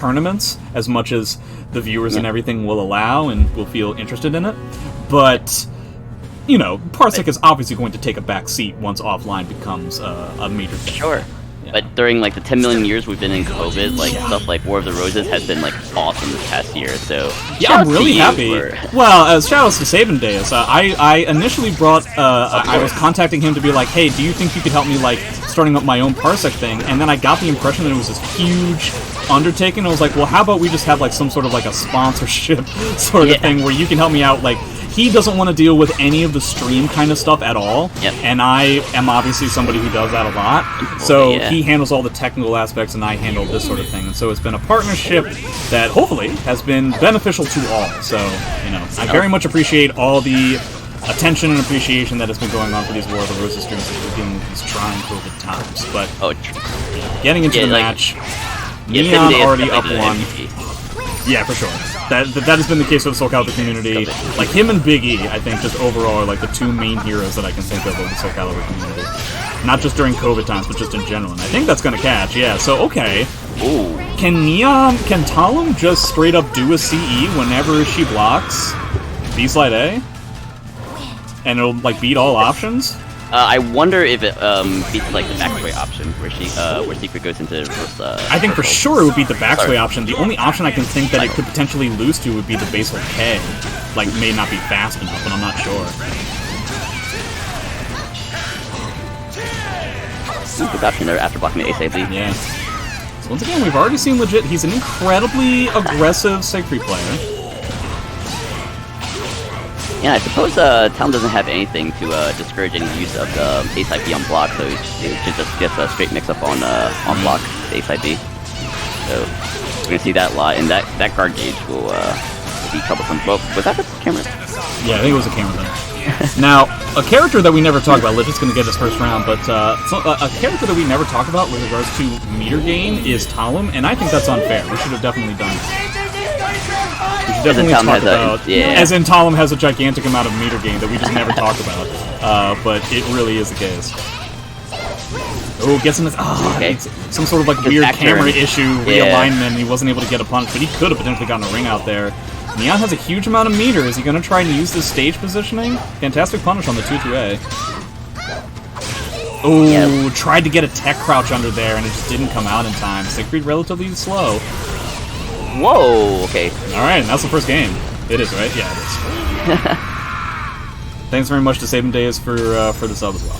tournaments as much as the viewers and everything will allow and will feel interested in it. But, you know, Parsec is obviously going to take a back seat once offline becomes a major thing. Sure. But during like the 10 million years we've been in COVID, like stuff like War of the Roses has been like awesome this past year. So yeah, I'm really happy. Well, as shoutouts to Sabandeus, I initially brought I was contacting him to be like, hey, do you think you could help me like starting up my own Parsec thing? And then I got the impression that it was this huge undertaking. I was like, well, how about we just have like some sort of like a sponsorship sort of thing where you can help me out, like. He doesn't want to deal with any of the stream kind of stuff at all, and I am obviously somebody who does that a lot, so he handles all the technical aspects and I handle this sort of thing, and so it's been a partnership that hopefully has been beneficial to all, so, you know, I very much appreciate all the attention and appreciation that has been going on for these War of the Roses streams as we're dealing with these trying COVID times, but getting into the match, Neon already up one. Yeah, for sure. That has been the case with the Soul Calibur community. Like, him and Big E, I think, just overall are like the two main heroes that I can think of the Soul Calibur community. Not just during COVID times, but just in general. And I think that's gonna catch, yeah. So, okay. Ooh. Can Talum just straight up do a CE whenever she blocks B-Slide A? And it'll, like, beat all options? I wonder if it beats like the backsway option where Secret goes into reverse. I think for sure it would beat the backsway option. The only option I can think that it could potentially lose to would be the basal K. Like, may not be fast enough, but I'm not sure. Good option there after blocking the Ace AZ. Yeah. So once again, we've already seen legit. He's an incredibly aggressive Siegfried player. Yeah, I suppose Talon doesn't have anything to discourage any use of the A side B on block, so it should just get a straight mix-up on block, the A side B. So we're gonna see that a lot, and that guard gauge will be troublesome. Well, was that the camera? Yeah, I think it was a camera thing. Now, a character that we never talked about, Legit's gonna get his first round, but a character that we never talk about with regards to meter gain is Talum, and I think that's unfair. We should have definitely done it. We should definitely talk about, as in Talum has a gigantic amount of meter gain that we just never talk about, but it really is the case. Oh, gets in this, some sort of like weird camera issue, realignment, and he wasn't able to get a punch, but he could have potentially gotten a ring out there. Neon has a huge amount of meter. Is he going to try and use this stage positioning? Fantastic punish on the 2-2A. Oh, tried to get a tech crouch under there, and it just didn't come out in time. Siegfried relatively slow. Whoa, okay. Alright, and that's the first game. It is, right? Yeah, it is. Thanks very much to Sabandeus for the sub as well.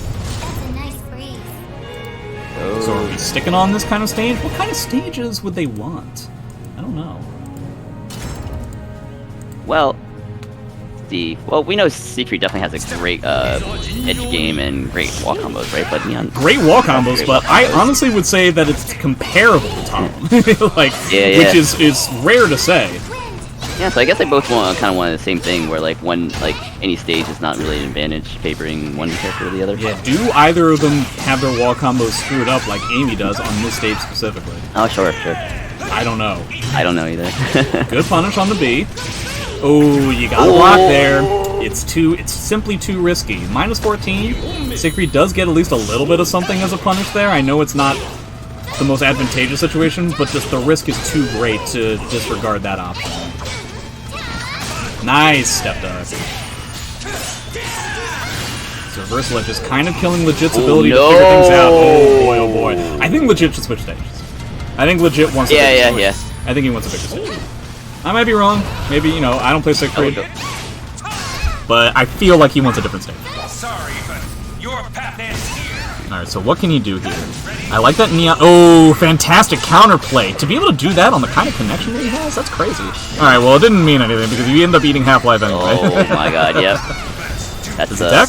So are we sticking on this kind of stage? What kind of stages would they want? I don't know. Well, we know Siegfried definitely has a great edge game and great wall combos, right? But Neon... Great wall combos, but I honestly would say that it's comparable to Tom. Like, which is rare to say. Yeah, so I guess they both want kind of want the same thing, where like any stage is not really an advantage favoring one character or the other. Yeah, do either of them have their wall combos screwed up like Amy does on this stage specifically? Oh, sure. I don't know. I don't know either. Good punish on the B. Oh, you got a block there. It's simply too risky. Minus 14. Siegfried does get at least a little bit of something as a punish there. I know it's not the most advantageous situation, but just the risk is too great to disregard that option. Nice step dodge. This reversal edge is kind of killing Legit's ability to figure things out. Oh boy. I think Legit should switch stages. I think Legit wants a bigger stage. I think he wants a bigger stage. I might be wrong. Maybe, you know, I don't play Siegfried. But I feel like he wants a different stage. Sorry, but your path ends here. Alright, so what can he do here? I like that Neon... Oh, fantastic counterplay. To be able to do that on the kind of connection that he has, that's crazy. Alright, well, it didn't mean anything, because you end up eating Half-Life anyway. Oh my god, yep. That's tech?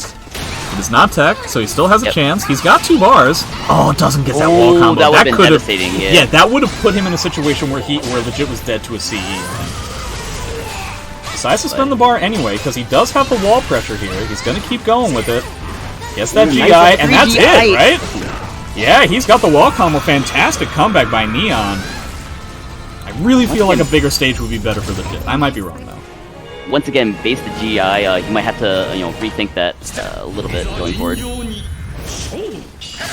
It is not tech, so he still has a chance. He's got 2 bars. Oh, it doesn't get that wall combo. That could have been devastating, yeah, that would have put him in a situation where Legit was dead to a CE. Decides to spin the bar anyway, because he does have the wall pressure here. He's going to keep going with it. Gets that GI, and that's it, right? Yeah, he's got the wall combo. Fantastic comeback by Neon. I really feel like a bigger stage would be better for Legit. I might be wrong, though. Once again, base the GI, you might have to, rethink that a little bit going forward.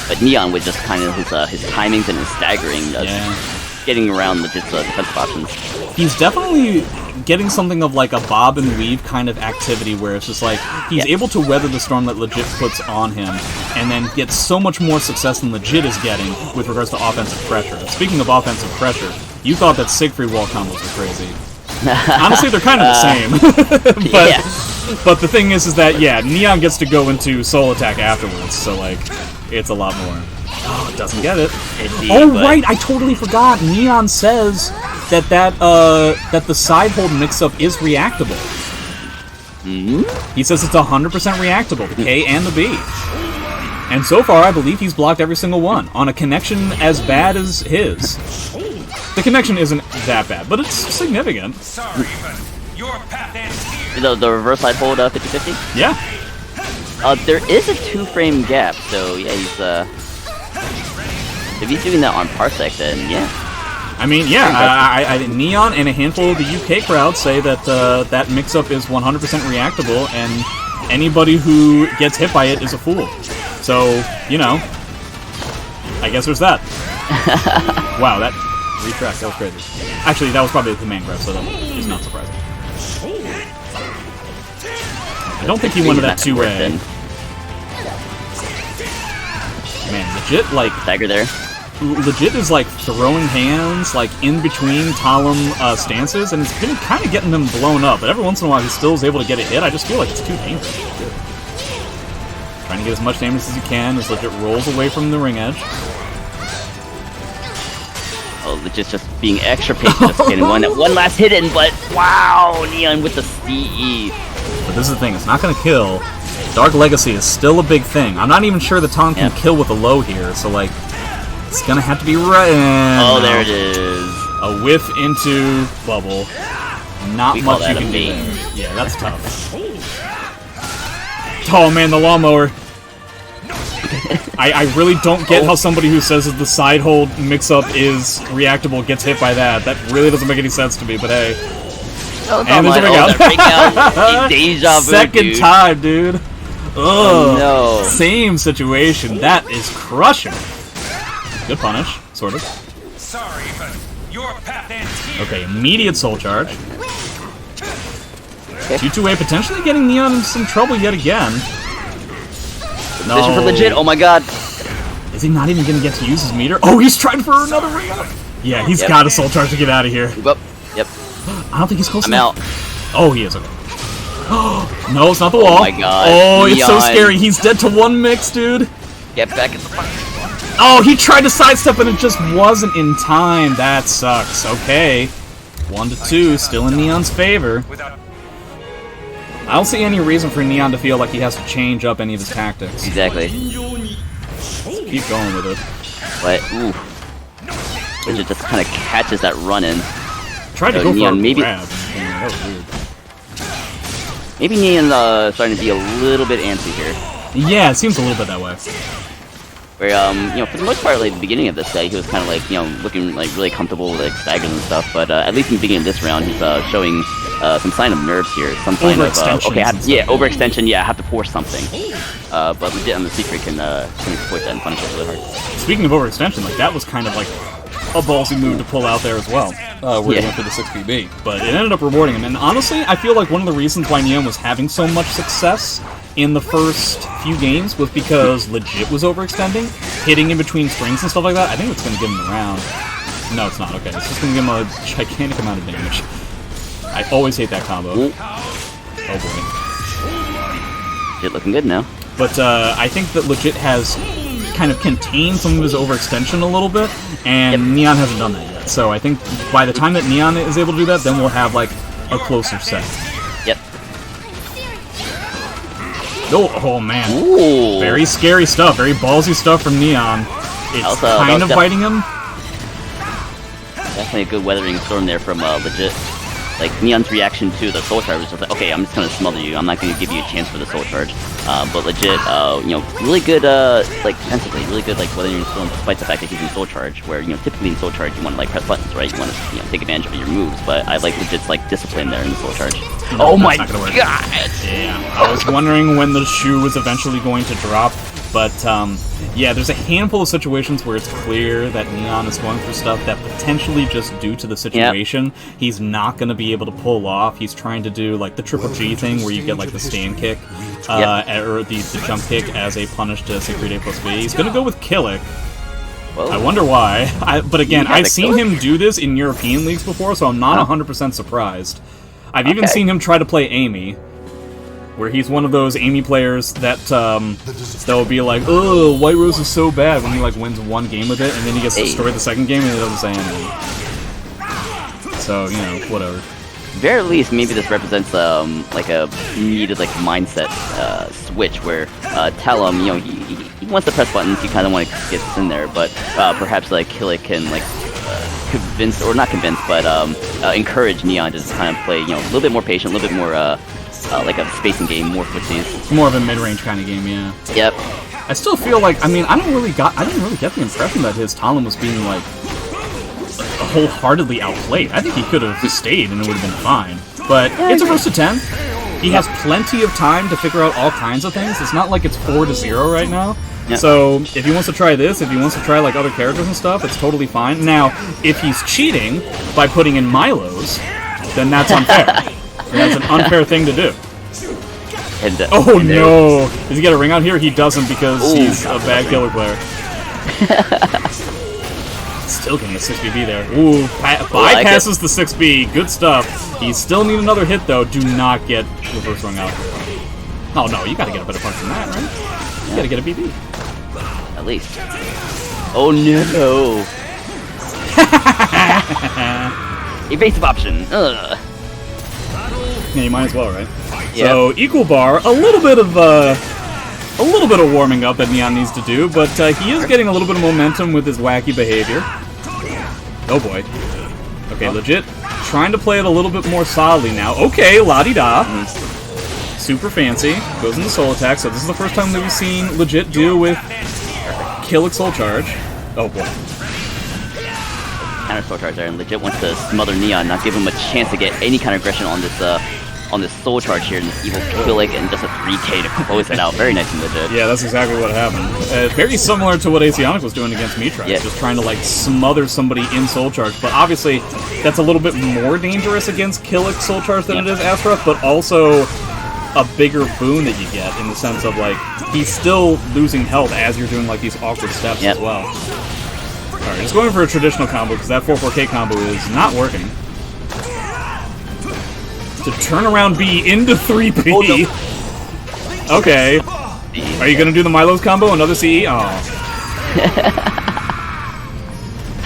But Neon with just kind of his timings and his staggering does getting around Legit's defensive options. He's definitely getting something of like a bob and weave kind of activity where it's just like he's able to weather the storm that Legit puts on him and then gets so much more success than Legit is getting with regards to offensive pressure. Speaking of offensive pressure, you thought that Siegfried wall combos were crazy. Honestly, they're kind of the same. But the thing is that, yeah, Neon gets to go into soul attack afterwards, so, like, it's a lot more. Oh, it doesn't get it. Right, I totally forgot. Neon says that the side hold mix-up is reactable. He says it's 100% reactable, the K and the B. And so far, I believe he's blocked every single one, on a connection as bad as his. The connection isn't that bad, but it's significant. Sorry, but your path ends here. The reverse side hold 50-50? Yeah. There is a 2-frame gap, so yeah, he's if he's doing that on Parsec, then yeah. I mean, yeah, Neon and a handful of the UK crowd say that that mix-up is 100% reactable, and anybody who gets hit by it is a fool. So, you know, I guess there's that. Wow, that retract, that was crazy. Actually, that was probably the command grab, so that is not surprising. I don't think he wanted that 2-way. Man, legit, like... Dagger there. Legit is, like, throwing hands, like, in between Talon stances, and it's been kind of getting them blown up, but every once in a while he still is able to get a hit. I just feel like it's too dangerous. Trying to get as much damage as he can as Legit rolls away from the ring edge. Oh, Legit's just being extra patient, just getting one last hit in, but wow, Neon with the CE. But this is the thing, it's not going to kill. Dark Legacy is still a big thing. I'm not even sure the Talon can kill with a low here, so, like, it's gonna have to be right. Oh, there it is. A whiff into bubble. Not much you can do bait. there. Yeah, that's tough. Oh man, the lawnmower. I really don't get how somebody who says that the side hold mix-up is reactable gets hit by that. That really doesn't make any sense to me, but hey. Oh, and there's a breakout. Deja vu, Second time, dude. Ugh. Oh, no. Same situation. That is crushing. Good punish, sort of. Sorry, but your path ends here. Okay, immediate soul charge. 2-2-A potentially getting Neon in some trouble yet again. No. Position for Legit, oh my god. Is he not even gonna get to use his meter? Oh, he's trying for another ring out. Yeah, he's got a soul charge to get out of here. Yep. I don't think he's close I'm enough. out. Oh, he is, okay. No, it's not the wall. Oh my god. Oh, it's so Neon. scary. He's dead to one mix, dude. Get back in the fight. Oh, he tried to sidestep and it just wasn't in time. That sucks. Okay. 1-2, still in Neon's favor. I don't see any reason for Neon to feel like he has to change up any of his tactics. Exactly. Keep going with it. But, ooh. Legit just kind of catches that run in. Tried to So go Neon for a maybe- grab. That was weird. Maybe Neon's starting to be a little bit antsy here. Yeah, it seems a little bit that way. Where, you know, for the most part, like, at the beginning of this set, he was kind of, like, you know, looking, like, really comfortable with, like, staggers and stuff, but, at least in the beginning of this round, he's, showing, some sign of nerves here, some sign of, okay, overextension, yeah, I have to force something. But Legit on the Secret can exploit that and punish it really hard. Speaking of overextension, like, that was kind of, like, a ballsy move to pull out there as well, where he went for the 6BB. But it ended up rewarding him, and honestly, I feel like one of the reasons why Neon was having so much success in the first few games was because Legit was overextending, hitting in between strings and stuff like that. I think it's going to give him the round. No, it's not. Okay, it's just going to give him a gigantic amount of damage. I always hate that combo. Ooh. Oh boy. Legit looking good now. But I think that Legit has kind of contained some of his overextension a little bit, and Neon hasn't done that yet. So I think by the time that Neon is able to do that, then we'll have, like, a closer set. Yep. Oh man. Ooh. Very scary stuff, very ballsy stuff from Neon. It's kind of biting him. Definitely a good weathering storm there from Legit. Like, Neon's reaction to the soul charge was just like, okay, I'm just gonna smother you, I'm not gonna give you a chance for the soul charge. But Legit, you know, really good, like, defensively, really good, like, weathering storm, despite the fact that he's in soul charge, where, you know, typically in soul charge, you want to, like, press buttons, right? You want to, you know, take advantage of your moves, but I like Legit's, like, discipline there in the soul charge. No, oh my god! God. Yeah, I was wondering when the shoe was eventually going to drop. But, yeah, there's a handful of situations where it's clear that Neon is going for stuff that potentially just due to the situation, he's not going to be able to pull off. He's trying to do, like, the triple G thing where you get, like, the stand kick, or the jump kick as a punish to Siegfried A plus B. He's going to go with Killick. Whoa. I wonder why. But again, Yeah, I've the seen Killick? him do this in European leagues before, so I'm not 100% surprised. I've even Okay. seen him try to play Amy, where he's one of those Amy players that'll be like, "Oh, White Rose is so bad" when he like wins one game with it, and then he gets destroyed the second game and he doesn't say anything. So you know, whatever. Very least, maybe this represents like a needed like mindset switch where Talon, you know, he wants to press buttons, he kind of wants to get this in there, but perhaps like Killick can like convince or not convince, but encourage Neon to just kind of play, you know, a little bit more patient, a little bit more like a spacing game, more footsies. It's more of a mid-range kind of game, yeah. Yep. I still feel like, I mean, I didn't really get the impression that his Talon was being like wholeheartedly outplayed. I think he could have stayed and it would have been fine. But it's a first to 10. He has plenty of time to figure out all kinds of things. It's not like it's 4-0 right now. Yep. So if he wants to try this, if he wants to try like other characters and stuff, it's totally fine. Now, if he's cheating by putting in Milos, then that's unfair. That's an unfair thing to do. And, Oh and no! Does he get a ring out here? He doesn't because Ooh, he's a bad killer player. Still getting a 6BB there. Ooh, bypasses the 6B. Good stuff. He still need another hit though. Do not get reverse rung out. Oh no, you gotta get a better punch than that, right? You gotta get a BB. At least. Oh no! Evasive option. Ugh. Yeah, you might as well, right? Yeah. So equal bar, a little bit of warming up that Neon needs to do, but he is getting a little bit of momentum with his wacky behavior. Oh boy. Okay, legit. Trying to play it a little bit more solidly now. Okay, la-di-da. Super fancy. Goes into soul attack, so this is the first time that we've seen legit deal with Killick soul charge. Oh boy. Counter soul charge there, and legit wants to smother Neon, not give him a chance to get any kind of aggression on this soul charge here, and this evil Killick, and just a 3K to close it out. Very nice and legit. Yeah, that's exactly what happened. Very similar to what Asionic was doing against Mitra, just trying to like smother somebody in soul charge. But obviously, that's a little bit more dangerous against Killick soul charge than it is Astaroth, but also a bigger boon that you get in the sense of like he's still losing health as you're doing like these awkward steps as well. Alright, just going for a traditional combo because that 4-4K combo is not working. To turn around B into 3P. Oh, no. Okay. Are you gonna do the Milos combo? Another CE? Oh.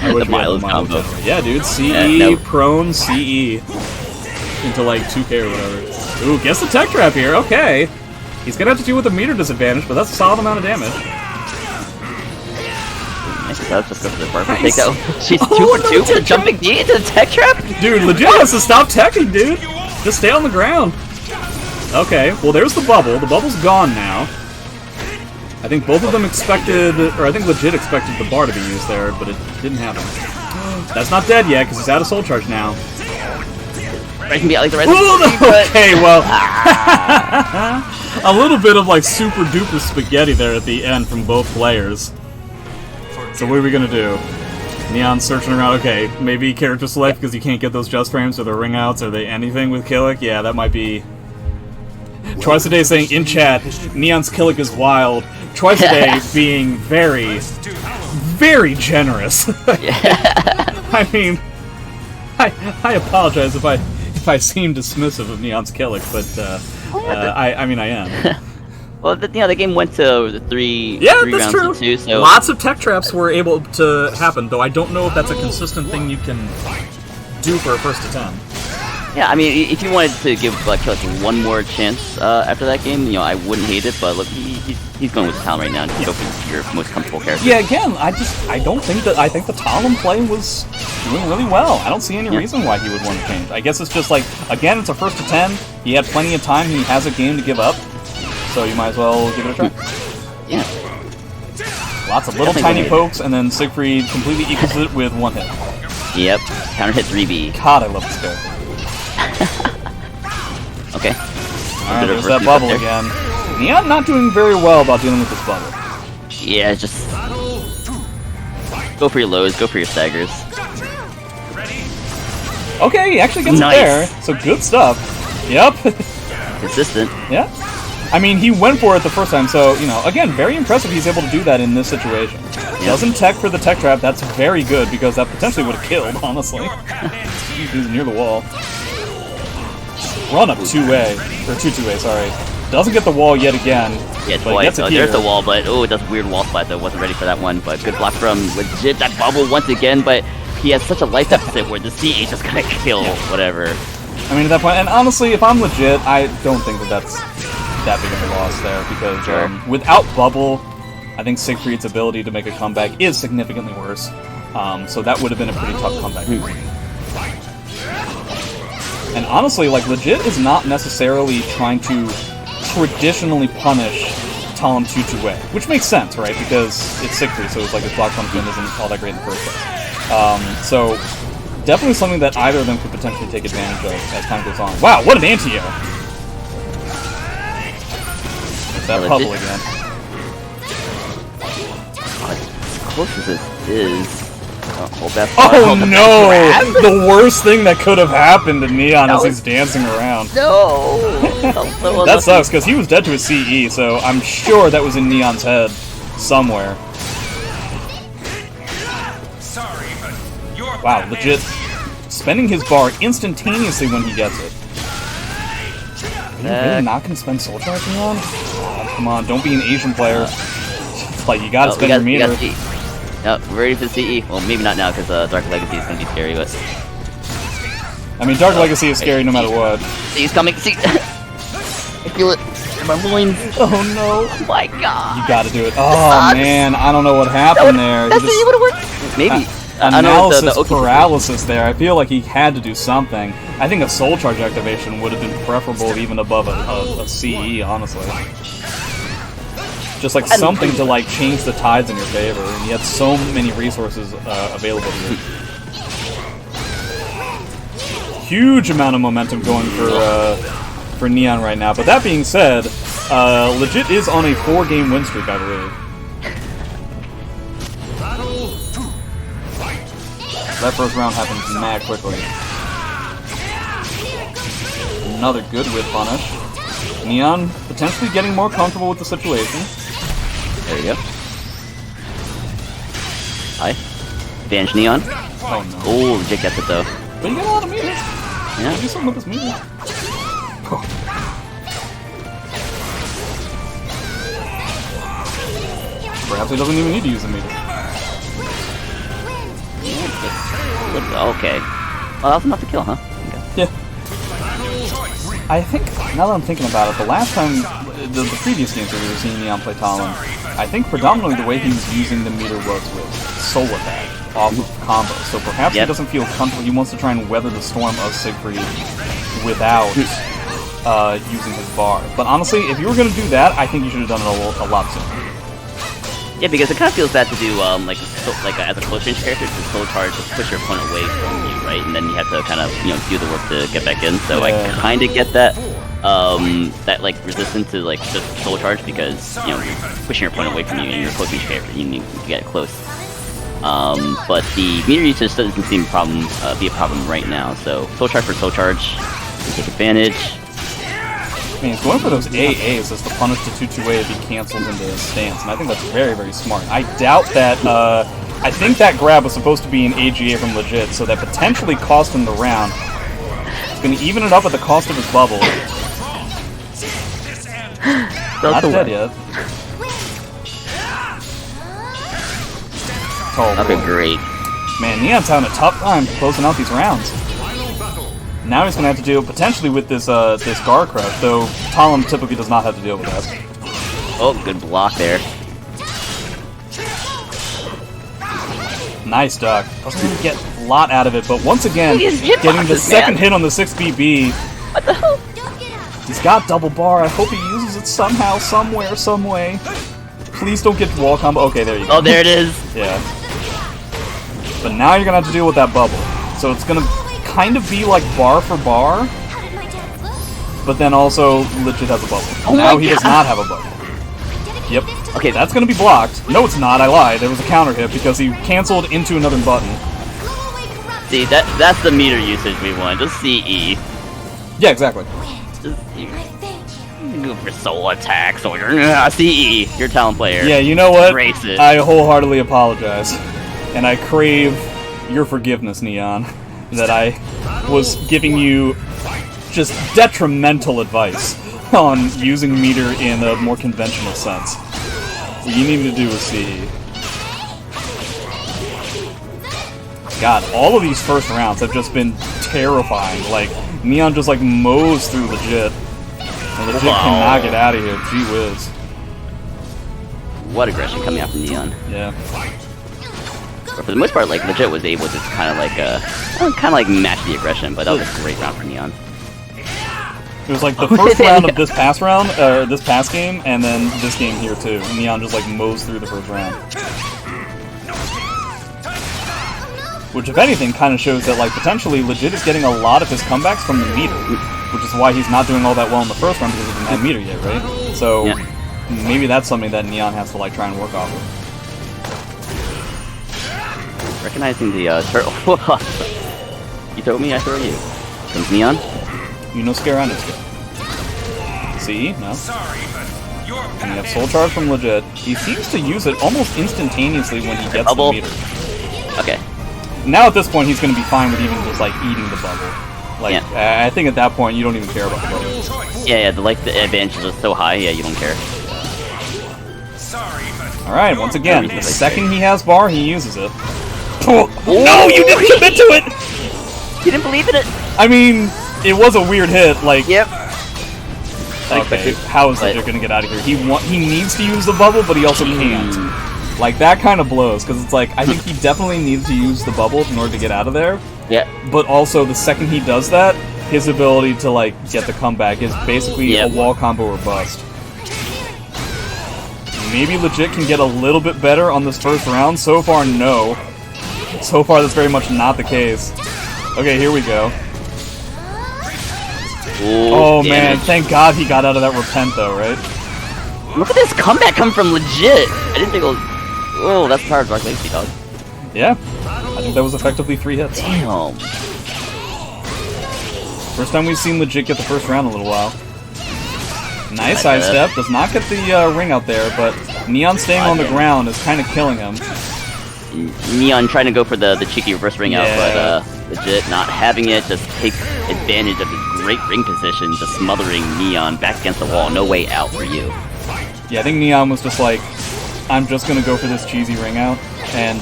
I wish The we had Milos combo. Yeah, dude. CE, prone, CE. Into like 2K or whatever. Ooh, guess the tech trap here. Okay. He's gonna have to deal with a meter disadvantage, but that's a solid amount of damage. Nice stuff. Just go for the barber take that. She's 2 Oh, for 2 no, for the jumping knee into the tech trap? Dude, legit has to stop teching, dude. Just stay on the ground. Okay, well there's the bubble. The bubble's gone now. I think both of them expected, or I think legit expected the bar to be used there, but it didn't happen. That's not dead yet, because he's out of soul charge now. Right can be out like the rest Okay, well, a little bit of like super duper spaghetti there at the end from both players. So what are we gonna do? Neon's searching around. Okay, maybe character select because you can't get those just frames or the ring outs. Are they anything with Killick? Yeah, that might be. Twice a day saying in chat, Neon's Killick is wild. Twice a day being very, very generous. I mean, I apologize if I seem dismissive of Neon's Killick, but I mean I am. Well, the game went to three that's rounds true. to 2, so Lots of tech traps were able to happen, though I don't know if that's a consistent thing you can do for a first to 10. yeah, I mean, if you wanted to give Killick one more chance after that game, you know, I wouldn't hate it. But look, he's going with Talon right now. Just go for your most comfortable character. Yeah, again, I think the Talon play was doing really well. I don't see any reason why he would want to change. I guess it's just like, again, it's a first to 10. He had plenty of time. He has a game to give up. So you might as well give it a try. Yeah. Lots of little tiny pokes, and then Siegfried completely equals it with one hit. Yep. Counter hit 3B. God, I love this character. Okay. Alright, there's that bubble again. Neon not doing very well about dealing with this bubble. Yeah, just go for your lows, go for your staggers. Okay, he actually gets Nice. it there. So good stuff. Yep. Consistent. Yeah. I mean, he went for it the first time, so, you know, again, very impressive he's able to do that in this situation. Doesn't tech for the tech trap, that's very good, because that potentially would have killed, honestly. He's near the wall. Run up 2A, or 2-2A, sorry. Doesn't get the wall yet again, Yeah, but twice. gets it Oh, here. there's the wall, but oh, it does weird wall splat though. Wasn't ready for that one, but good block from Legit. That bubble once again, but he has such a life deficit where the CA just gonna kill whatever. I mean, at that point, and honestly, if I'm legit, I don't think that that's that big of a loss there, because Sure. without Bubble, I think Siegfried's ability to make a comeback is significantly worse. So that would have been a pretty tough comeback. And honestly, like, Legit is not necessarily trying to traditionally punish Talon 2-2-way, which makes sense, right? Because it's Siegfried, so it's like his block punishment isn't all that great in the first place. So definitely something that either of them could potentially take advantage of as time goes on. Wow, what an anti-air! That Yeah, bubble Legit. again. As close as this is, hold that. Oh hold that no! grab. The worst thing that could have happened to Neon That as was- he's dancing around. No. That sucks, because he was dead to his CE, so I'm sure that was in Neon's head somewhere. Sorry, but your Wow, path legit. ends here. Spending his bar instantaneously when he gets it. Are you really not gonna spend Soul Charge, Neon? Oh, come on, don't be an Asian player. It's like, you gotta Oh, spend your meter. Yep, we're ready for the CE. Well, maybe not now because Dark Legacy is gonna be scary, but I mean, Dark Legacy is scary no matter what. CE's coming. CE. I feel it in my loins. Oh no. Oh my god. You gotta do it. Oh sucks. man, I don't know what happened there. That He CE would have worked. Maybe. I know analysis Oki- paralysis there. I feel like he had to do something. I think a Soul Charge activation would have been preferable even above a CE, honestly. Just like something to like change the tides in your favor, and you had so many resources available to you. Huge amount of momentum going for Neon right now. But that being said, Legit is on a 4-game win streak, I believe. That first round happened mad quickly. Another good whip punish. Neon potentially getting more comfortable with the situation. There you go. Hi. Advantage Neon. Oh no. Oh, Legit gets it though. But you got a lot of meters. Yeah. Do something with this meter. Perhaps he doesn't even need to use the meter. Okay. Well, that was enough to kill, huh? Okay. Yeah. I think, now that I'm thinking about it, the last time, the previous games that we were seeing Neon play Talon, I think predominantly the way he was using the meter was with Soul Attack off of combos. So perhaps he doesn't feel comfortable, he wants to try and weather the storm of Siegfried without using his bar. But honestly, if you were going to do that, I think you should have done it a lot sooner. Yeah, because it kind of feels bad to do as a close range character to Soul Charge to push your opponent away from you, right? And then you have to kind of do the work to get back in. So Yeah. I kind of get that that like resistance to like just Soul Charge because pushing your opponent away from you and you're a close range character, you need to get it close. But the meter usage doesn't seem be a problem right now. So Soul Charge for Soul Charge, you take advantage. I mean, he's going for those AAs as the punish to 2-2A if he cancels into his stance, and I think that's very, very smart. I doubt that, I think that grab was supposed to be an AGA from Legit, so that potentially cost him the round. He's going to even it up at the cost of his bubble. Not dead yet. Oh, Okay, boy. great. Man, Neon's having a tough time closing out these rounds. Now he's going to have to deal potentially with this this Gar Crush, though Talon typically does not have to deal with that. Oh, good block there. Nice duck. Doesn't really get a lot out of it, but once again, These hitboxes, getting the second man. hit on the 6BB. What the hell? He's got double bar. I hope he uses it somehow, somewhere, some way. Please don't get wall combo. Okay, there you go. Oh, there it is. Yeah. But now you're going to have to deal with that bubble. So it's going to kind of be like bar for bar, but then also Legit has a bubble. Oh now my he does God. not have a bubble. Yep. Okay, That's gonna be blocked. No, it's not. I lied. There was a counter hit because he canceled into another button. see, that's the meter usage we want. Just CE. Yeah, exactly. Just go for soul attacks or CE. You're a talent player. Yeah, you know what? Embrace it. I wholeheartedly apologize. And I crave your forgiveness, Neon. That I was giving you just detrimental advice on using meter in a more conventional sense. What you needed to do was CE. God, all of these first rounds have just been terrifying. Like, Neon just like mows through Legit. And Legit cannot get out of here. Gee whiz. What aggression coming out from Neon. Yeah. But for the most part, like, Legit was able to kind of like match the aggression, but that was a great round for Neon. It was like the first round of this past round, this past game, and then this game here too. Neon just like mows through the first round. Which, if anything, kind of shows that like potentially Legit is getting a lot of his comebacks from the meter, which is why he's not doing all that well in the first round because he didn't have meter yet, right? So Yeah. maybe that's something that Neon has to like try and work off of. Recognizing the turtle. You throw me, I throw you. Comes Neon. You know, scare on it. See? No. Sorry, but your And you have Soul Charge from Legit. He seems to use it almost instantaneously when he gets Bubble. the meter. Okay. Now at this point, he's going to be fine with even just like eating the bubble. Like, Yeah. I think at that point, you don't even care about the bubble. Yeah, the advantage is just so high. Yeah, you don't care. sorry, but Alright, once again, the second he has bar, he uses it. Oh. No, you didn't commit to it! You didn't believe in it. I mean, it was a weird hit, like, Yep. okay, how is Legit gonna get out of here? He needs to use the bubble, but he also can't. Like, that kind of blows, because it's like, I think he definitely needs to use the bubble in order to get out of there, Yeah. but also, the second he does that, his ability to, like, get the comeback is basically a wall combo or bust. Maybe Legit can get a little bit better on this first round. So far, no. So far, that's very much not the case. Okay, here we go. Oh man, thank God he got out of that repent though, right? Look at this comeback come from Legit. I didn't think it was. Oh, that's hard, Dark Legacy, dog. Yeah, I think that was effectively 3 hits. Damn. First time we've seen Legit get the first round in a little while. Nice I bet. sidestep. Does not get the ring out there, but Neon staying on the ground is kind of killing him. Neon trying to go for the cheeky reverse ring out, Yeah. but Legit not having it, just takes advantage of his great ring position, just smothering Neon back against the wall. No way out for you. Yeah, I think Neon was just like, I'm just gonna go for this cheesy ring out. And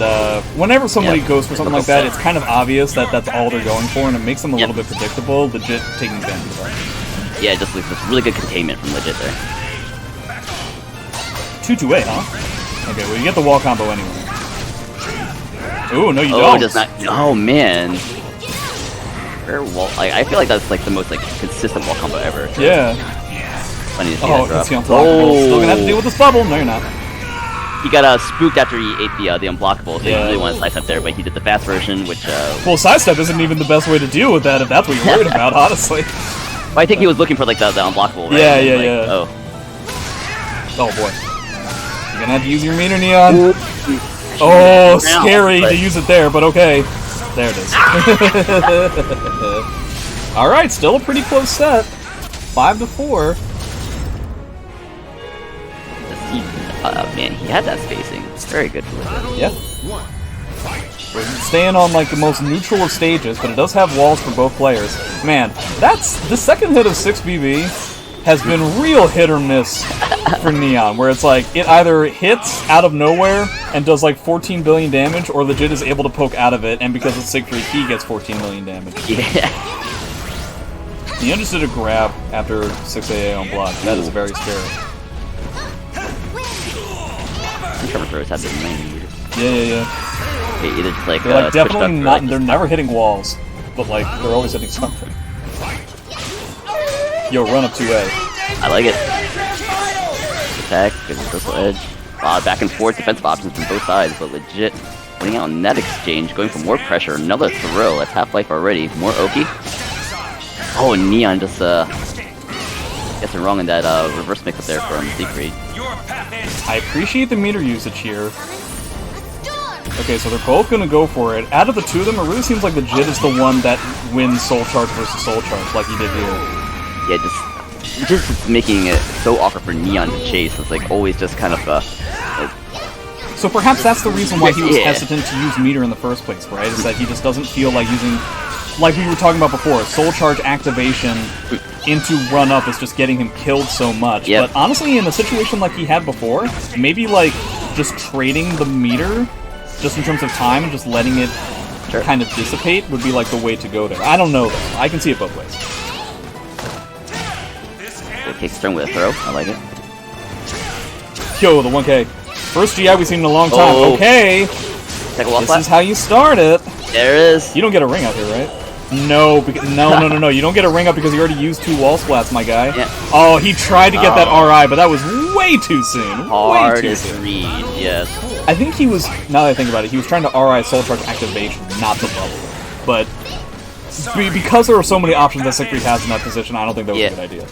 whenever somebody goes for something like that, it's kind of obvious that that's all they're going for, and it makes them a little bit predictable. Legit taking advantage of that. Yeah, just like this really good containment from Legit there. 2-2-8, huh? Okay, well you get the wall combo anyway. Ooh, no you Oh, don't. does not. Oh man. Rare wall. I feel like that's like the most like consistent wall combo ever. Yeah. Funny to see Oh, that drop. that's the unblockable. Still gonna have to deal with this bubble. No, you're not. He got spooked after he ate the unblockable, so he really wanted to slice up there, but he did the fast version, which Well, sidestep isn't even the best way to deal with that if that's what you're worried about, honestly. I think he was looking for like the unblockable, right? Yeah, And, yeah, like, yeah. Oh. Oh boy. You're gonna have to use your meter, Neon. Oh, scary to use it there, but okay. There it is. Alright, still a pretty close set. 5-4. Man, he had that spacing. It's very good for Legit. Yeah. We're staying on like the most neutral of stages, but it does have walls for both players. Man, that's the second hit of 6BB has been real hit or miss for Neon, where it's like it either hits out of nowhere and does like 14 billion damage, or Legit is able to poke out of it, and because it's Siegfried, he gets 14 million damage. Yeah. Neon just did a grab after 6AA on block. That is very scary. Cover throws have been mainly weird. Yeah. Okay, either just like They're like switched definitely up or, not. like, They're just- never hitting walls, but like they're always hitting something. Yo, run up 2A. I like it. Attack, good crystal edge. Back and forth defensive options from both sides, but Legit winning out on that exchange, going for more pressure. Another throw. That's Half-Life already. More Oki. Oh, and Neon just guessing wrong in that reverse mix up there from Siegfried. path ends. I appreciate the meter usage here. Okay, so they're both gonna go for it. Out of the two of them, it really seems like Legit is the one that wins Soul Charge versus Soul Charge, like he did here. Yeah, just making it so awkward for Neon to chase. It's like always just kind of So perhaps that's the reason why he was Yeah. hesitant to use meter in the first place, right? Is that he just doesn't feel like using, like we were talking about before, Soul Charge activation into run up is just getting him killed so much. Yep. But honestly, in a situation like he had before, maybe like just trading the meter, just in terms of time, and just letting it Sure. kind of dissipate would be like the way to go there. I don't know though. I can see it both ways. Good kick stern with a throw. I like it. Yo, the 1K. First GI we've seen in a long time. Oh. Okay, Take a wall this flat. is how you start it. There it is. You don't get a ring out here, right? No, no. You don't get a ring up because you already used 2 wall splats, my guy. Yeah. Oh, he tried to get that RI, but that was way too soon. Way too Hardest soon. read. Yes. I think he was, now that I think about it, he was trying to RI Soul Charge activation, not the bubble. But because there are so many options that Siegfried has in that position, I don't think that was a good idea.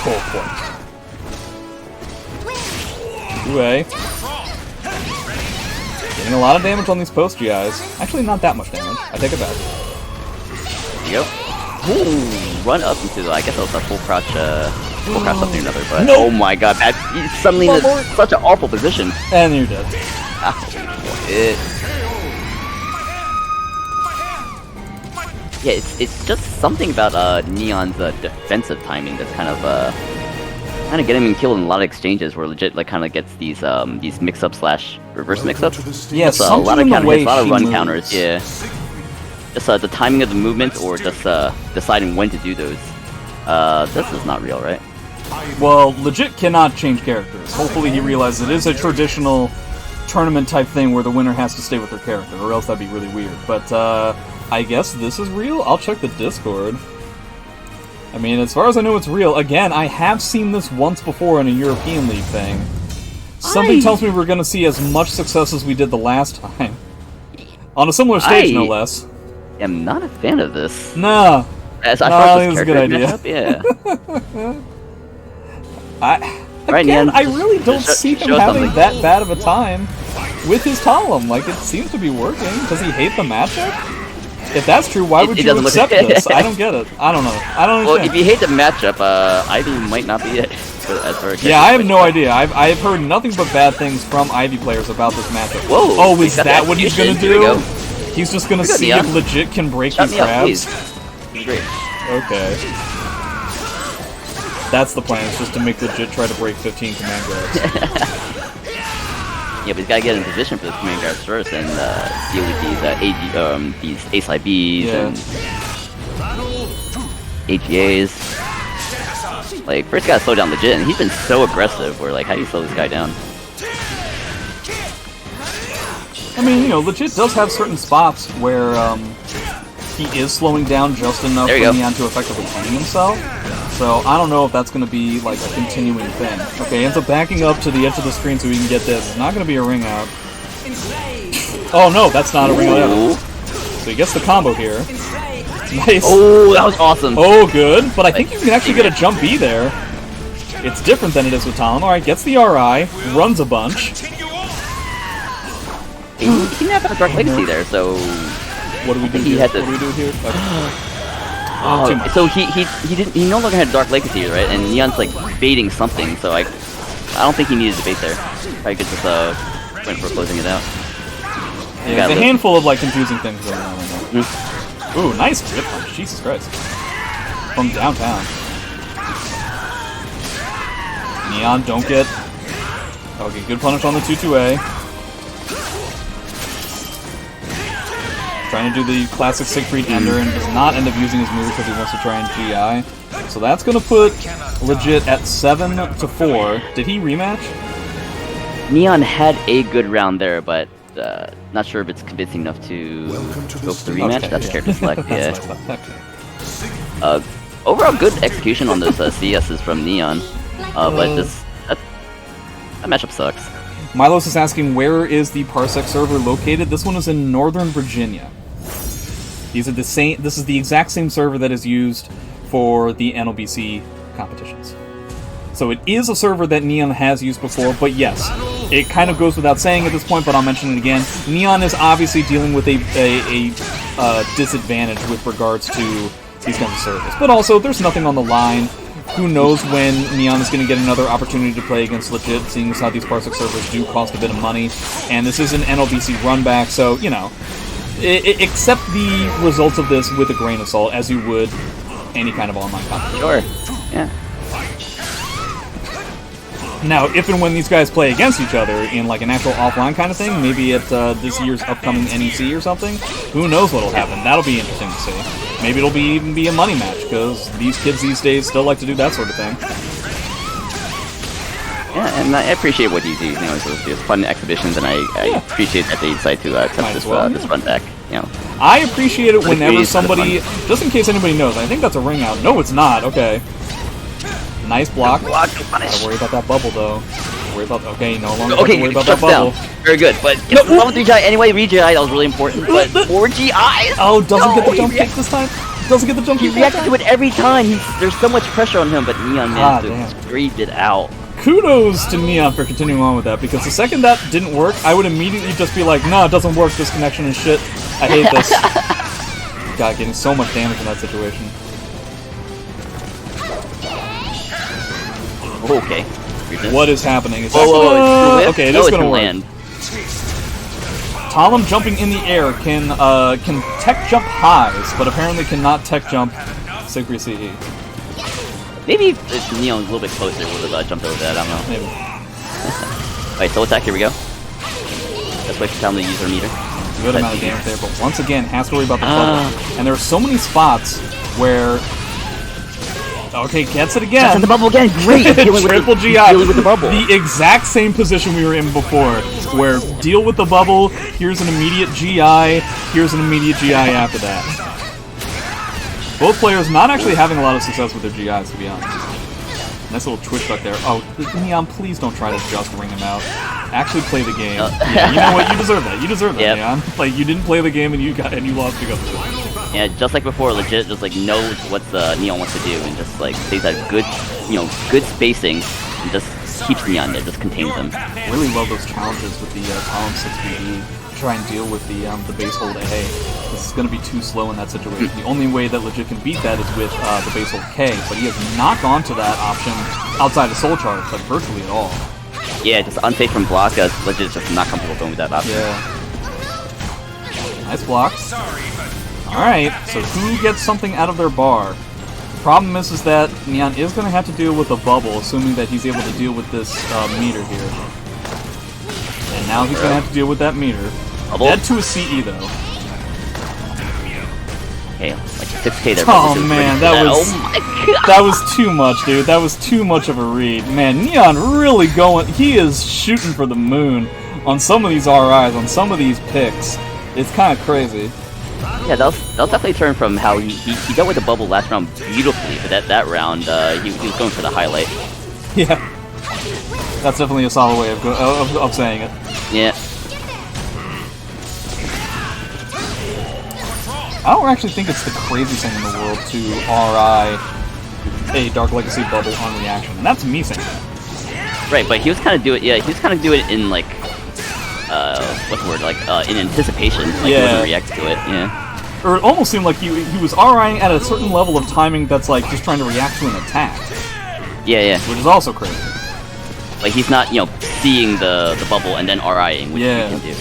Cool point. 2A. Getting a lot of damage on these post GIs. Actually, not that much damage. I take it back. There you go. Ooh, run up into, I guess that was a full crouch up near another, but Nope. oh my god, that he's suddenly in such an awful position. And you're dead. Yeah, it's just something about Neon's defensive timing that's kind of getting him killed in a lot of exchanges where Legit like kind of gets these mix-up / reverse mix-ups. Yeah, A something lot of in the counter way hits, a lot of he run moves. counters. Yeah, just the timing of the movement or just deciding when to do those. This is not real, right? Well, Legit cannot change characters. Hopefully he realizes it is a traditional tournament type thing where the winner has to stay with their character, or else that'd be really weird. But I guess this is real? I'll check the Discord. I mean, as far as I know, it's real. Again, I have seen this once before in a European League thing. Something tells me we're going to see as much success as we did the last time. On a similar stage, no less. I'm not a fan of this. Nah. As No, far I as think this it's a good character idea. matchup, Right, Again, Nian, I really don't just see him show having something. that bad of a time with his Talum. Like, it seems to be working. Does he hate the matchup? If that's true, why would it you doesn't look- accept this? I don't get it. I don't know. I don't Well, understand. if you hate the matchup, Ivy might not be it. As far as Yeah, I have no idea. I've heard nothing but bad things from Ivy players about this matchup. Whoa, Oh, he's is got that the what he's gonna execution. Here we do? go. He's just gonna Here we go, see Neon. if Legit can break Shut these me up, grabs? please. Great. Okay. That's the plan, is just to make Legit try to break 15 command grabs. Yeah, but he's gotta get in position for the command guards first and deal with these Ace IBs Yeah. and AGAs. Like, first gotta slow down Legit, and he's been so aggressive. Where like, how do you slow this guy down? I mean, you know, Legit does have certain spots where he is slowing down just enough There for you go. Neon to effectively hang himself. So I don't know if that's going to be like a continuing thing. Okay, ends up backing up to the edge of the screen so we can get this. It's not going to be a ring out. Oh no, that's not a ring out. Ooh. So he gets the combo here. Nice. Oh, that was awesome. Oh, good. But I think you can actually get a jump B there. It's different than it is with Talon. Alright, gets the RI, runs a bunch. Continue on. He didn't have a Dark Legacy there, so What do we do He here? had to- What do we do here? Okay. oh, too much. so he no longer had Dark Legacy, right? And Neon's like baiting something, so I don't think he needed to bait there. Probably could just went for closing it out. Yeah, got there's a this. handful of like confusing things going on right now. Hmm. Ooh, nice grip punch. Jesus Christ. From downtown. Neon, don't get... Okay, good punish on the 2-2A. Trying to do the classic Siegfried ender and does not end up using his move because he wants to try and GI. So that's going to put Legit at 7-4. Did he rematch? Neon had a good round there, but not sure if it's convincing enough to go for the rematch. Okay, That's yeah. character select, yeah. That's what I thought. Okay. Overall, good execution on those CSs from Neon, but just that matchup sucks. Milos is asking, where is the Parsec server located? This one is in Northern Virginia. These are the same. This is the exact same server that is used for the NLBC competitions. So it is a server that Neon has used before, but yes, it kind of goes without saying at this point, but I'll mention it again. Neon is obviously dealing with a disadvantage with regards to these kinds of servers. But also, there's nothing on the line. Who knows when Neon is going to get another opportunity to play against Legit, seeing as how these Parsec servers do cost a bit of money. And this is an NLBC runback, so, you know, accept the results of this with a grain of salt, as you would any kind of online competition. Sure. Yeah. Now, if and when these guys play against each other in like an actual offline kind of thing, maybe at this year's upcoming NEC or something, who knows what'll happen. That'll be interesting to see. Maybe it'll even be a money match, because these kids these days still like to do that sort of thing. Yeah, and I appreciate what you do. You know, it's fun exhibitions, and I appreciate that they decide to accept this run back. You know, I appreciate it whenever somebody, just in case anybody knows, I think that's a ring out. No, it's not. Okay. Nice block. Gotta worry about that bubble, though. Worry about. Okay, no longer have to worry about that bubble. Very good, but it's level 3 GI anyway. Re-GI, that was really important. But 4 GIs. Oh, doesn't get the jump kick this time. Doesn't get the jump kick. He reacted to it every time. There's so much pressure on him, but Neon managed to scream it out. Kudos to Neon for continuing on with that, because the second that didn't work, I would immediately just be like, no, it doesn't work, this connection is shit. I hate this. God, getting so much damage in that situation. Okay. What is happening? Is okay, it is gonna work. Talon jumping in the air can tech jump highs, but apparently cannot tech jump Sigri CE. Maybe if Neon was a little bit closer, would have jumped over that. I don't know. Maybe. Alright, soul attack. Here we go. Let's wait for Talon to use her meter. Good amount of damage there, but once again has to worry about the bubble. And there are so many spots where. Okay, gets it again. That's the bubble again. Great. Triple GI. Dealing with the bubble. The exact same position we were in before, where deal with the bubble. Here's an immediate GI. Here's an immediate GI after that. Both players not actually having a lot of success with their GIs, to be honest. Nice little twitch back there. Oh, Neon, please don't try to just ring him out. Actually play the game. Yeah, you know what? You deserve that. You deserve that, Neon. Like, you didn't play the game and you lost because of it. Yeah, just like before, Legit just like knows what Neon wants to do and just like stays at good, good spacing and just keeps Neon there, just contains him. Really love those challenges with the Column 6BE. Try and deal with the base hold A. This is going to be too slow in that situation. The only way that Legit can beat that is with the base hold K, but he has not gone to that option outside of Soul Charge, like virtually at all. Yeah, just unsafe from block, Legit is just not comfortable going with that option. Yeah. Nice block. Alright, so who gets something out of their bar? The problem is that Neon is going to have to deal with a bubble, assuming that he's able to deal with this meter here. And now he's going to have to deal with that meter. Dead to a CE, though. Okay, like 6K there. Oh man, that was too much, dude. That was too much of a read. Man, Neon really going. He is shooting for the moon on some of these RIs, on some of these picks. It's kind of crazy. Yeah, that'll definitely turn from how he dealt with the bubble last round beautifully, but that round he was going for the highlight. Yeah, that's definitely a solid way of saying it. Yeah. I don't actually think it's the craziest thing in the world to RI a Dark Legacy bubble on reaction, and that's me saying that. Right, but he was kind of doing it in like what's the word, like in anticipation, like he wasn't react to it. Yeah. Or it almost seemed like he was RIing at a certain level of timing that's like just trying to react to an attack. Yeah, yeah. Which is also crazy. Like he's not, seeing the bubble and then RIing, which he can do.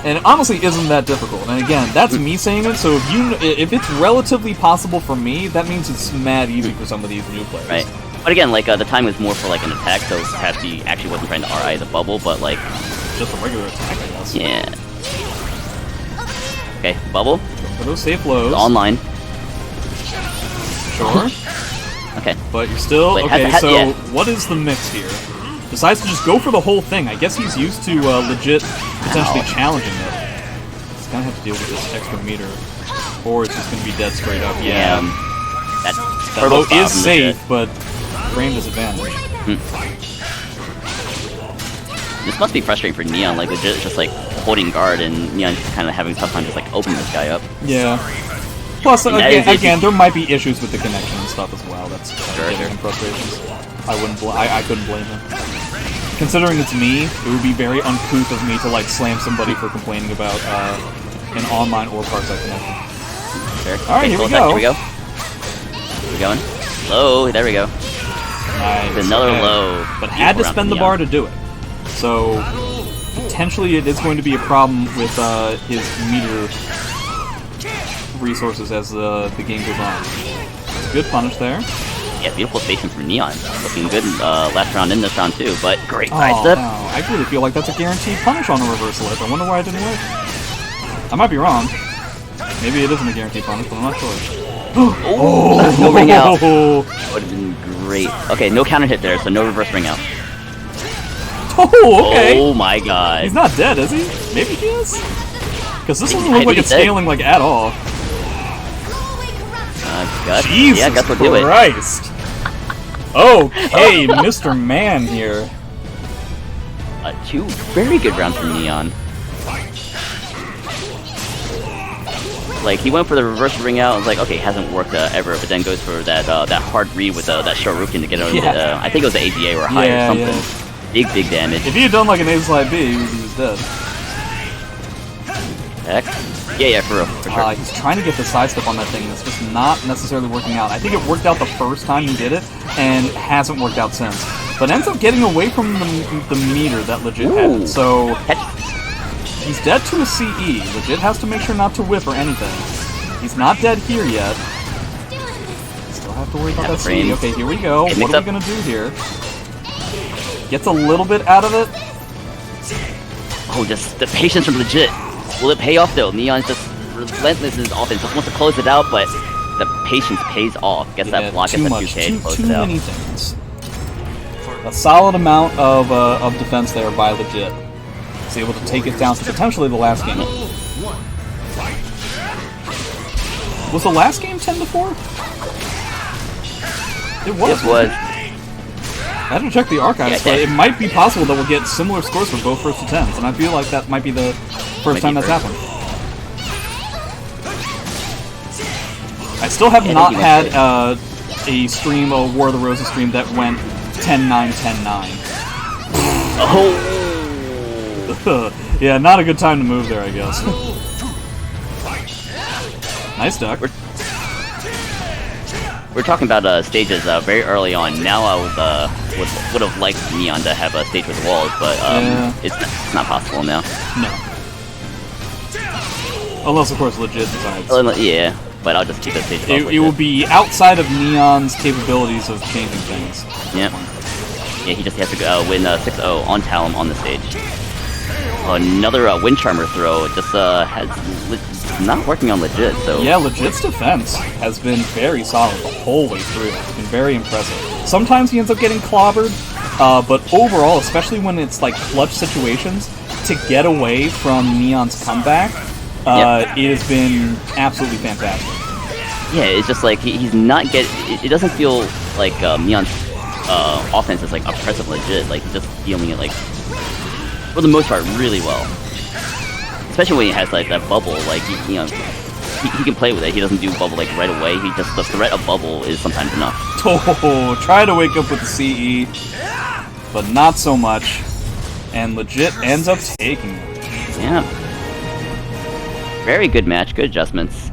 And it honestly isn't that difficult. And again, that's me saying it, so if it's relatively possible for me, that means it's mad easy for some of these new players. Right. But again, like the time was more for like an attack, so perhaps he actually wasn't trying to RI the bubble, but like just a regular attack, I guess. Yeah. Okay, bubble. Go for those safe lows. It's online. Sure. Okay. But you're still what is the mix here? Decides to just go for the whole thing. I guess he's used to legit potentially challenging it. He's gonna have to deal with this extra meter, or it's just gonna be dead straight up. Yeah. That low is safe, but frame disadvantage. This must be frustrating for Neon, like legit just like holding guard and Neon just kind of having a tough time just like opening this guy up. Yeah. Plus, And that is again, there might be issues with the connection and stuff as well. That's Sure, giving sure. him frustrations. I couldn't blame him. Considering it's me, it would be very uncouth of me to like slam somebody for complaining about an online or parsec connection. Sure. All right, Okay, here we full attack, go. Here we go. We're going. Low. There we go. Nice. Another Okay. low. But had to Beautiful spend the round bar to do it. So potentially it is going to be a problem with his meter resources as the game goes on. Good punish there. from Neon. Yeah, beautiful spacing from Neon. Looking good last round in this round too, but great Oh, side step. no. I really feel like that's a guaranteed punish on a reversal edge. I wonder why it didn't work. I might be wrong. Maybe it isn't a guaranteed punish, but I'm not sure. Oh, no ring out. Would have been great. Okay, no counter hit there, so no reverse ring out. Oh, okay. Oh my god. He's not dead, is he? Maybe he is? Because this doesn't I look like think it's he's dead. scaling like at all. Guts. Jesus Yeah, Guts will do it. Christ. Okay, Mr. Man here. 2 very good rounds from Neon. Like, he went for the reverse ring out, I was like, okay, hasn't worked ever, but then goes for that that hard read with that Shoryuken to get out of Yeah. I think it was the AGA or high Yeah, or something. Big damage. If he had done like an A slide B, he was dead. Heck. Yeah, for sure. He's trying to get the sidestep on that thing. That's just not necessarily working out. I think it worked out the first time he did it, and hasn't worked out since. But ends up getting away from the meter that Legit had. Ooh. So Heck. he's dead to a CE. Legit has to make sure not to whip or anything. He's not dead here yet. Still have to worry about that CE. frames. Okay, here we go. Okay, What mix are up. we gonna do here? Gets a little bit out of it. Oh, just the patience from Legit. Will it pay off though? Neon's just relentless in his offense. Just wants to close it out, but the patience pays off. Gets Yeah, that block, too gets that much, 2K, close too it out. many things. A solid amount of defense there by Legit. He's able to take it down to potentially the last game. Was the last game 10-4? It was. It was. I had to check the archives, Yeah, but it might be possible that we'll get similar scores for both first attempts, and I feel like that might be the first time that's happened. I still have Yeah, I not think had you a stream, a War of the Roses stream, that went 10-9, 10-9. Oh! Yeah, not a good time to move there, I guess. Nice duck. We're talking about stages very early on. Now I would have liked Neon to have a stage with walls, but Yeah. it's not possible now. No. Unless, of course, Legit decides. Yeah, but I'll just keep that stage. It will be outside of Neon's capabilities of changing things. Yeah. Yeah, he just has to go, win 6-0 on Talon on the stage. Another Wind Charmer throw just has not working on Legit, so Yeah, Legit's defense has been very solid the whole way through. It's been very impressive. Sometimes he ends up getting clobbered, but overall, especially when it's like clutch situations, to get away from Neon's comeback, it has been absolutely fantastic. yeah, it's just like he's not it doesn't feel like Neon's offense is like oppressive Legit. Like he's just dealing it like for the most part really well. Especially when he has like that bubble, like he can play with it. He doesn't do bubble like right away. He just the threat of bubble is sometimes enough. Oh, try to wake up with the CE, but not so much. And Legit ends up taking it. Yeah. Very good match, good adjustments.